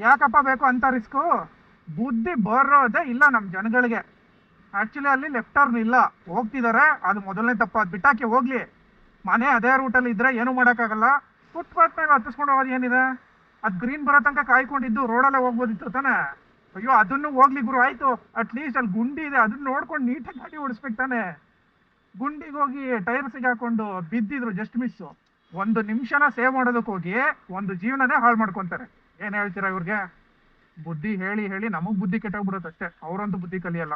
ಯಾಕಪ್ಪ ಬೇಕು ಅಂತ ರಿಸ್ಕು? ಬುದ್ಧಿ ಬರೋದೇ ಇಲ್ಲ ನಮ್ಮ ಜನಗಳಿಗೆ. ಆ್ಯಕ್ಚುಲಿ ಅಲ್ಲಿ ಲೆಫ್ಟ್ ಟರ್ನ್ ಇಲ್ಲ, ಹೋಗ್ತಿದ್ದಾರೆ, ಅದು ಮೊದಲನೇ ತಪ್ಪು. ಅದು ಬಿಟ್ಟಾಕಿ ಹೋಗ್ಲಿ. ಮನೆ ಅದೇ ರೂಟಲ್ಲಿ ಇದ್ರೆ ಏನೂ ಮಾಡೋಕ್ಕಾಗಲ್ಲ. ಫುಟ್ಪಾತ್ ಮೇಲೆ ಹತ್ತಿಸ್ಕೊಂಡು ಹೋಗೋದು ಏನಿದೆ? ಅದು ಗ್ರೀನ್ ಬರೋ ತನಕ ಕಾಯ್ಕೊಂಡಿದ್ದು ರೋಡಲ್ಲೇ ಹೋಗ್ಬೋದಿತ್ತು ತಾನೆ. ಅಯ್ಯೋ ಅದನ್ನು ಹೋಗ್ಲಿ ಗುರು, ಆಯಿತು. ಅಟ್ಲೀಸ್ಟ್ ಅಲ್ಲಿ ಗುಂಡಿ ಇದೆ, ಅದನ್ನ ನೋಡ್ಕೊಂಡು ನೀಟಾಗಿ ಗಾಡಿ ಓಡಿಸ್ಬೇಕು ತಾನೆ. ಗುಂಡಿಗೆ ಹೋಗಿ ಟೈರ್ ಸಿಗಾಕೊಂಡು ಬಿದ್ದಿದ್ರು ಜಸ್ಟ್ ಮಿಸ್ಸು. 1 ನಿಮಿಷನ ಸೇವ್ ಮಾಡೋದಕ್ಕೆ ಹೋಗಿ ಒಂದು ಜೀವನನೇ ಹಾಳು ಮಾಡ್ಕೊತಾರೆ. ಏನು ಹೇಳ್ತೀರಾ ಇವ್ರಿಗೆ? ಬುದ್ಧಿ ಹೇಳಿ ಹೇಳಿ ನಮಗೆ ಬುದ್ಧಿ ಕೆಟ್ಟೋಗ್ಬಿಡುತ್ತೆ ಅಷ್ಟೇ, ಅವರಂತೂ ಬುದ್ಧಿ ಕಲಿಯಲ್ಲ.